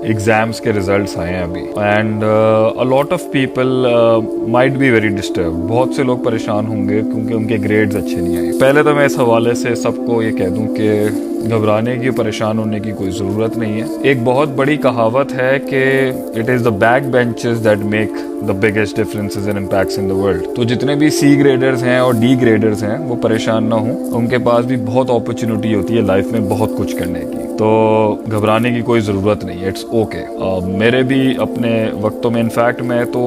Exams के results आए हैं अभी, and a lot of people might be very disturb. बहुत से लोग परेशान होंगे क्योंकि उनके ग्रेड्स अच्छे नहीं आए। पहले तो मैं इस हवाले से सबको ये कह दूं कि घबराने की, परेशान होने की कोई ज़रूरत नहीं है। एक बहुत बड़ी कहावत है कि it is the back benches that make the biggest differences and impacts in the world. तो जितने भी सी ग्रेडर्स हैं और डी ग्रेडर्स हैं वो परेशान ना हों, उनके पास भी बहुत अपॉर्चुनिटी होती है लाइफ में बहुत कुछ करने की। तो घबराने की कोई ज़रूरत नहीं है, इट्स ओके। मेरे भी अपने वक्तों में, इनफैक्ट मैं तो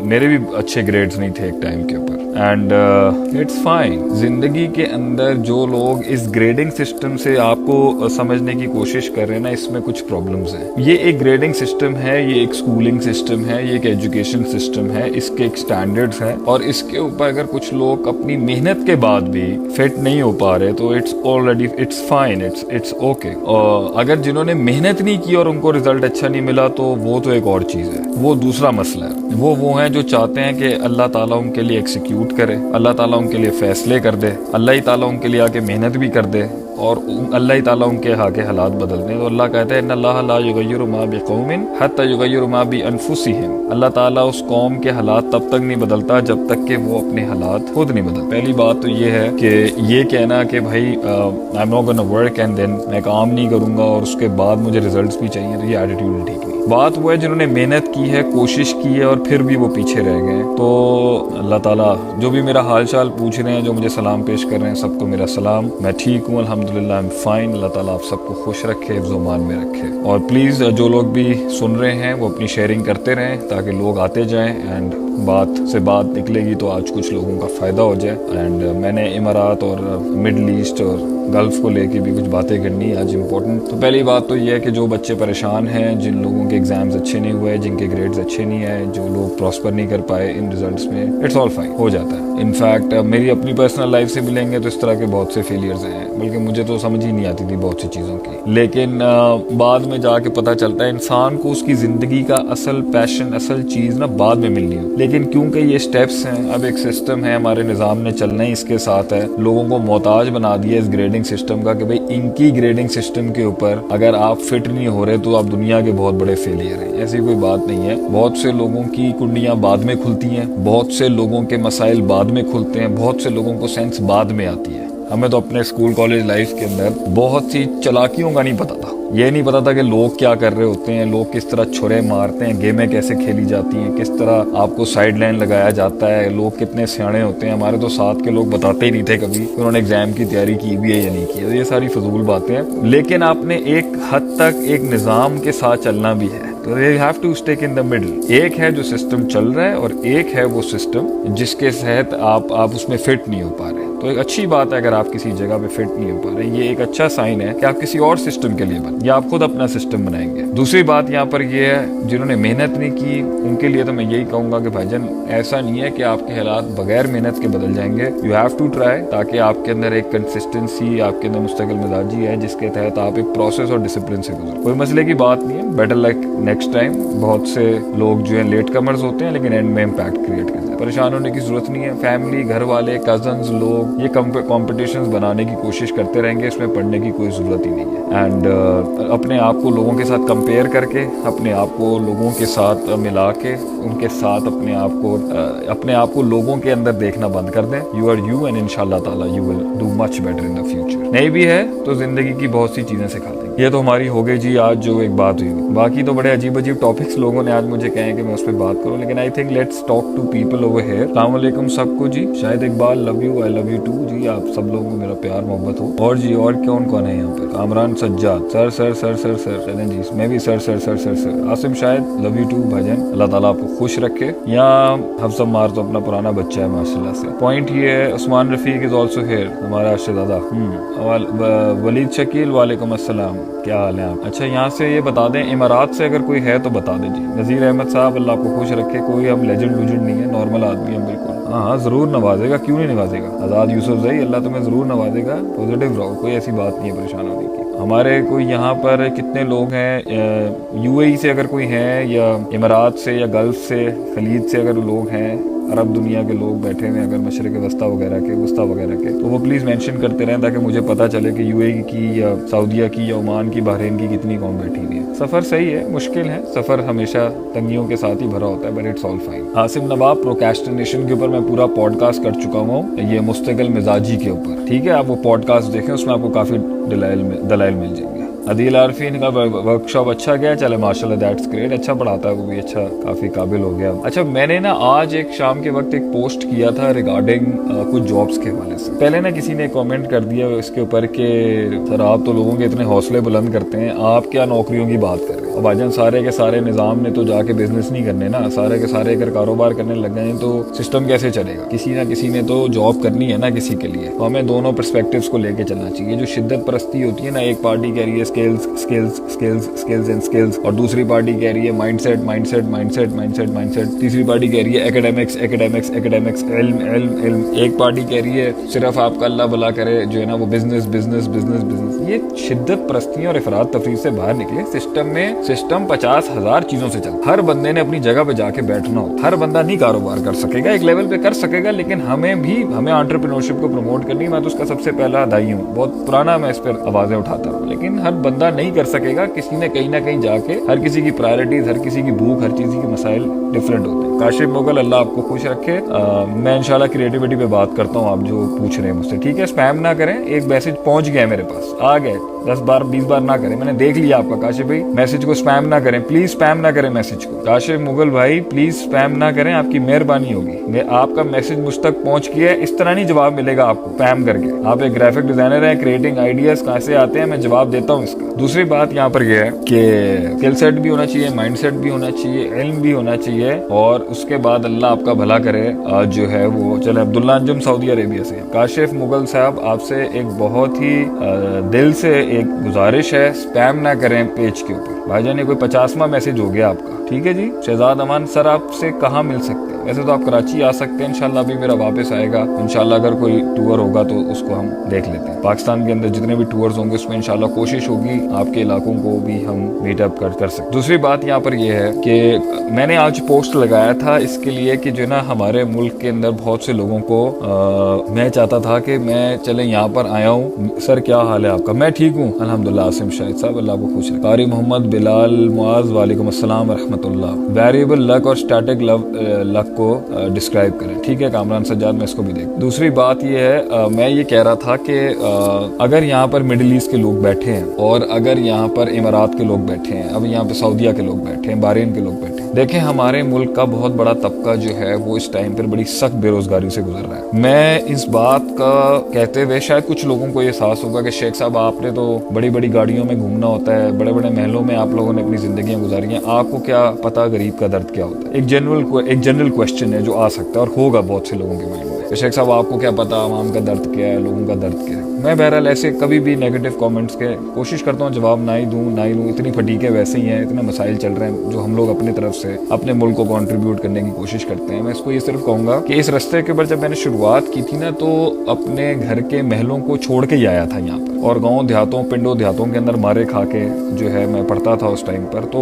मेरे भी अच्छे ग्रेड्स नहीं थे एक टाइम के ऊपर, एंड इट्स फाइन। ज़िंदगी के अंदर जो लोग इस ग्रेडिंग सिस्टम से आपको समझने की कोशिश कर रहे हैं ना, इसमें कुछ प्रॉब्लम्स हैं। ये एक ग्रेडिंग सिस्टम है, ये एक स्कूलिंग सिस्टम है, ये एक एजुकेशन सिस्टम है, इसके एक स्टैंडर्ड्स हैं, और इसके ऊपर अगर कुछ लोग अपनी मेहनत के बाद भी फिट नहीं हो पा रहे तो it's already, it's fine, it's okay. और अगर जिन्होंने मेहनत नहीं की और उनको रिजल्ट अच्छा नहीं मिला तो वो तो एक और चीज़ है, वो दूसरा मसला है। वो हैं जो चाहते हैं कि अल्लाह ताला उनके लिए एग्जीक्यूट करे, अल्लाह ताला उनके लिए फैसले कर दे, अल्लाह ही ताला उनके लिए आके मेहनत भी कर दे और अल्लाह ही ताला उनके आगे हालात बदल दें। तो अल्लाह कहते हैं इन्नल्लाह ला युगय्यिरु मा बिक़ौमिन हत्ता युगय्यिरु मा बिअनफुसिहिम। अल्लाह ताला उस कौम के हालात तब तक नहीं बदलता जब तक कि वो अपने हालात खुद नहीं बदलते। पहली बात तो ये है कि ये कहना कि भाई I am not gonna work and then मैं काम नहीं करूँगा और उसके बाद मुझे रिजल्ट्स भी चाहिए, तो ये एटीट्यूड ठीक नहीं। बात वो है जिन्होंने मेहनत की है, कोशिश की है और फिर भी वो पीछे रह गए। तो अल्लाह ताला, जो भी मेरा हाल चाल पूछ रहे हैं, जो मुझे सलाम पेश कर रहे हैं, सबको मेरा सलाम। मैं ठीक हूँ अल्हम्दुलिल्लाह, आई एम फाइन। अल्लाह ताला आप सबको खुश रखे, हिफ्ज़-ओ-मान में रखे। और प्लीज़ जो लोग भी सुन रहे हैं वो अपनी शेयरिंग करते रहें ताकि लोग आते जाएं एंड बात से बात निकलेगी तो आज कुछ लोगों का फ़ायदा हो जाए। एंड मैंने इमारात और मिडल ईस्ट और गल्फ़ को लेके भी कुछ बातें करनी है आज इम्पोर्टेंट। तो पहली बात तो ये है कि जो बच्चे परेशान हैं, जिन लोगों के एग्ज़ाम्स अच्छे नहीं हुए, जिनके ग्रेड्स अच्छे नहीं आए, जो लोग प्रॉस्पर नहीं कर पाए इन रिजल्ट्स में, इट्स ऑल फाइन, हो जाता है। इनफैक्ट मेरी अपनी पर्सनल लाइफ से मिलेंगे तो इस तरह के बहुत से फेलियर्स हैं, बल्कि मुझे तो समझ ही नहीं आती थी बहुत सी चीज़ों की। लेकिन बाद में जाके पता चलता है इंसान को उसकी ज़िंदगी का असल पैशन, असल चीज़ ना बाद में मिलनी हो। लेकिन क्योंकि ये स्टेप्स हैं, अब एक सिस्टम है, हमारे निज़ाम ने चलना ही इसके साथ है। लोगों को मोहताज बना दिया इस ग्रेडिंग सिस्टम का कि भाई इनकी ग्रेडिंग सिस्टम के ऊपर अगर आप फिट नहीं हो रहे तो आप दुनिया के बहुत बड़े फेलियर हैं। ऐसी कोई बात नहीं है। बहुत से लोगों की कुंडियां बाद में खुलती हैं, बहुत से लोगों के मसाइल बाद में खुलते हैं, बहुत से लोगों को सेंस बाद में आती है। हमें तो अपने स्कूल कॉलेज लाइफ के अंदर बहुत सी चालाकियों का नहीं पता था। ये नहीं पता था कि लोग क्या कर रहे होते हैं, लोग किस तरह छुरे मारते हैं, गेमें कैसे खेली जाती हैं, किस तरह आपको साइड लाइन लगाया जाता है, लोग कितने सियाने होते हैं। हमारे तो साथ के लोग बताते ही नहीं थे कभी कि उन्होंने एग्जाम की तैयारी की भी है या नहीं की है। ये सारी फजूल बातें हैं, लेकिन आपने एक हद तक एक निज़ाम के साथ चलना भी है। तो you have to stick in the middle. एक है जो सिस्टम चल रहा है और एक है वो सिस्टम जिसके तहत आप उसमें फिट नहीं हो पा रहे। तो एक अच्छी बात है अगर आप किसी जगह पे फिट नहीं हो पा रहे, ये एक अच्छा साइन है कि आप किसी और सिस्टम के लिए बने या आप खुद अपना सिस्टम बनाएंगे। दूसरी बात यहाँ पर ये है, जिन्होंने मेहनत नहीं की उनके लिए तो मैं यही कहूँगा कि भाईजान ऐसा नहीं है कि आपके हालात बगैर मेहनत के बदल जाएंगे। यू हैव टू ट्राई, ताकि आपके अंदर एक कंसिस्टेंसी, आपके अंदर मुस्तकिल मिजाजी है जिसके तहत आप एक प्रोसेस और डिसिप्लिन से गुजरे। कोई मसले की बात नहीं है, बेटर लक नेक्स्ट टाइम। बहुत से लोग जो है लेट कमर्स होते हैं लेकिन एंड में इम्पैक्ट क्रिएट करते हैं। परेशान होने की जरूरत नहीं है। फैमिली, घर वाले, कजन्स, लोग ये कॉम्पिटिशंस बनाने की कोशिश करते रहेंगे, इसमें पढ़ने की कोई ज़रूरत ही नहीं है। एंड अपने आप को लोगों के साथ कंपेयर करके, अपने आप को लोगों के साथ मिला के, उनके साथ अपने आप को लोगों के अंदर देखना बंद कर दें। यू आर यू एंड इंशाल्लाह ताला you will do much better in the future. नहीं भी है तो ज़िंदगी की बहुत सी चीज़ें सिखा देंगे। ये तो हमारी हो गई जी आज जो एक बात हुई। बाकी तो बड़े अजीब अजीब टॉपिक्स लोगों ने आज मुझे कहे कि मैं उस पर बात करूँ, लेकिन I think let's talk to people over here. अस्सलाम वालेकुम सबको जी। शायद Iqbal, love you, I love you too जी। आप सब लोगों को मेरा प्यार मोहब्बत हो। और जी, और कौन कौन है यहाँ पर? Kamran Sajjad sir sir sir sir sir sir जी, मैं भी sir sir sir sir sir. Asim शायद, लव यू टू भाईजान। अल्लाह ताला आपको खुश रखे। यहाँ हफ्सा मार तो अपना पुराना बच्चा है माशाल्लाह से। पॉइंट ये है, Usman Rafiq is also here, हमारा शहजादा। वलीद शकील, वालेकुम अस्सलाम, क्या हाल है आप? अच्छा, यहाँ से ये बता दें, इमारात से अगर कोई है तो बता दें जी। नज़ीर अहमद साहब, अल्लाह आपको खुश रखे। कोई हम लेजेंड लूजेंड नहीं है, नॉर्मल आदमी है बिल्कुल। हाँ, ज़रूर नवाजेगा, क्यों नहीं नवाजेगा। आज़ाद यूसुफ जई, अल्लाह तुम्हें ज़रूर नवाजेगा। पॉजिटिव रहो, कोई ऐसी बात नहीं है परेशान होने की। हमारे कोई यहाँ पर कितने लोग हैं यूएई से अगर कोई हैं, या इमारात से, या गल्फ से, खलीज से अगर लोग हैं, अरब दुनिया के लोग बैठे हुए अगर मशरिक वस्ता वगैरह के तो वो प्लीज़ मेंशन करते रहें ताकि मुझे पता चले कि यूएई की या सऊदीया की या ओमान की, बहरीन की कितनी कौम बैठी हुई है। सफ़र सही है, मुश्किल है, सफ़र हमेशा तंगियों के साथ ही भरा होता है, but it's all fine. Asim Nawab procrastination के ऊपर मैं पूरा पॉडकास्ट कर चुका हूँ, ये मुस्तकिल मिजाजी के ऊपर, ठीक है, आप वो पॉडकास्ट देखें, उसमें आपको काफ़ी दलाइल मिल जाएंगे। अदील आरफीन का वर्कशॉप अच्छा गया, चले माशाल्लाह, दैट्स ग्रेट, अच्छा पढ़ाता है वो भी, अच्छा काफ़ी काबिल हो गया। अच्छा, मैंने ना आज एक शाम के वक्त एक पोस्ट किया था रिगार्डिंग कुछ जॉब्स के हवाले से। पहले ना किसी ने कमेंट कर दिया इसके ऊपर कि सर आप तो लोगों के इतने हौसले बुलंद करते हैं, आप क्या नौकरियों की बात कर रहे हैं। अब भाईजान सारे के सारे निज़ाम ने तो जाके बिजनेस नहीं करने ना, सारे के सारे अगर कारोबार करने लग गए तो सिस्टम कैसे चलेगा। किसी ना किसी ने तो जॉब करनी है ना किसी के लिए, तो हमें दोनों पर्सपेक्टिव्स को लेके चलना चाहिए। जो शिद्दत परस्ती होती है ना, एक पार्टी कह रही है skills skills skills skills and skills, और दूसरी पार्टी कह रही है mindset mindset mindset mindset mindset, तीसरी पार्टी कह रही है एकेडमिक्स एकेडमिक्स एकेडमिक्स, इल्म इल्म इल्म, एक पार्टी कह रही है सिर्फ आपका अल्लाह भला करे जो है ना वो बिजनेस बिजनेस बिजनेस बिजनेस। ये शिद्दत परस्तियों और इफरात तफरीह से बाहर निकले। सिस्टम 50,000 चीजों से चलता, हर बंदे ने अपनी जगह पे जाके बैठना हो। हर बंदा नहीं कारोबार कर सकेगा, एक लेवल पे कर सकेगा, लेकिन हमें एंटरप्रेन्योरशिप को प्रमोट करनी। मैं तो उसका सबसे पहला दाई हूँ, बहुत पुराना मैं इस पर आवाजें उठाता हूँ, लेकिन हर बंदा नहीं कर सकेगा। किसी ने कहीं ना कहीं जाके, हर किसी की प्रायोरिटीज, हर किसी की भूख, हर चीज की मसाइल डिफरेंट होते हैं। काशिफ मुगल, अल्लाह आपको खुश रखे। मैं इंशाल्लाह क्रिएटिविटी पे बात करता हूँ, आप जो पूछ रहे हैं मुझसे, ठीक है। स्पैम ना करें, एक मैसेज पहुंच गया मेरे पास, आ गए, 10 बार 20 बार ना करें, मैंने देख लिया आपका। काशिफ भाई मैसेज को स्पैम ना करें, प्लीज स्पैम ना करें मैसेज को। काशिफ मुगल भाई प्लीज स्पैम ना करें, आपकी मेहरबानी होगी। आपका मैसेज मुझ तक पहुंच गया, इस तरह नहीं जवाब मिलेगा आपको स्पैम करके। आप एक ग्राफिक डिजाइनर हैं, क्रिएटिंग आइडियाज कहाँ से आते हैं, मैं जवाब देता हूँ इसका। दूसरी बात यहाँ पर यह है कि स्किल सेट भी होना चाहिए, माइंड सेट भी होना चाहिए, इल्म भी होना चाहिए, और उसके बाद अल्लाह आपका भला करे। जो है वो चले, अब्दुल्ला अंजुम सऊदी अरेबिया से। काशिफ मुगल साहब, आपसे एक बहुत ही दिल से एक गुजारिश है, स्पैम ना करें पेज के ऊपर। भाईजान ये कोई 50वां मैसेज हो गया आपका, ठीक है जी। शहजाद अमान सर आपसे कहाँ मिल सकते हैं? वैसे तो आप कराची आ सकते हैं, इंशाल्लाह अभी मेरा वापस आएगा, इंशाल्लाह अगर कोई टूर होगा तो उसको हम देख लेते हैं। पाकिस्तान के अंदर जितने भी टूर्स होंगे उसमें इंशाल्लाह कोशिश होगी आपके इलाकों को भी हम मीटअप कर सकते। दूसरी बात यहाँ पर यह है कि मैंने आज पोस्ट लगाया था इसके लिए कि जो ना हमारे मुल्क के अंदर बहुत से लोगों को मैं चाहता था कि मैं चले यहाँ पर आया हूँ। सर क्या हाल है आपका? मैं ठीक हूँ अल्हम्दुलिल्लाह। आसिम शाहिद साहब, अल्लाह को खुश रखे। कारी मोहम्मद बिलाल मुआज, वालेकुम अस्सलाम व रहमतुल्लाह। वेरिएबल लक और स्टैटिक लक को डिस्क्राइब करें, ठीक है। कामरान सज्जाद, मैं इसको भी देख। दूसरी बात ये है, मैं ये कह रहा था कि अगर यहाँ पर मिडिल ईस्ट के लोग बैठे हैं और अगर यहाँ पर इमारात के लोग बैठे हैं, अब यहाँ पे सऊदीया के लोग बैठे हैं, बहरीन के लोग बैठे हैं, देखें हमारे मुल्क का बहुत बड़ा तबका जो है वो इस टाइम पर बड़ी सख्त बेरोजगारी से गुजर रहा है। मैं इस बात का कहते हुए शायद कुछ लोगों को ये एहसास होगा कि शेख साहब आपने तो बड़ी बड़ी गाड़ियों में घूमना होता है, बड़े बड़े महलों में आप लोगों ने अपनी जिंदगियां गुजारी हैं, आपको क्या पता गरीब का दर्द क्या होता है। एक जनरल क्वेश्चन है जो आ सकता है और होगा बहुत से लोगों के माइंड में, शेख साहब आपको क्या पता आवाम का दर्द क्या है, लोगों का दर्द क्या है। मैं बहरहाल ऐसे कभी भी नेगेटिव कमेंट्स के कोशिश करता हूँ जवाब ना ही दूँ। इतनी फटीके वैसे ही हैं, इतने मसाइल चल रहे हैं जो हम लोग अपनी तरफ से अपने मुल्क को कंट्रीब्यूट करने की कोशिश करते हैं। मैं इसको ये सिर्फ कहूँगा कि इस रास्ते के ऊपर जब मैंने शुरुआत की थी ना, तो अपने घर के महलों को छोड़ के ही आया था यहाँ पर, और गाँव देहातों, पिंडों देहातों के अंदर मारे खा के जो है मैं पढ़ता था उस टाइम पर। तो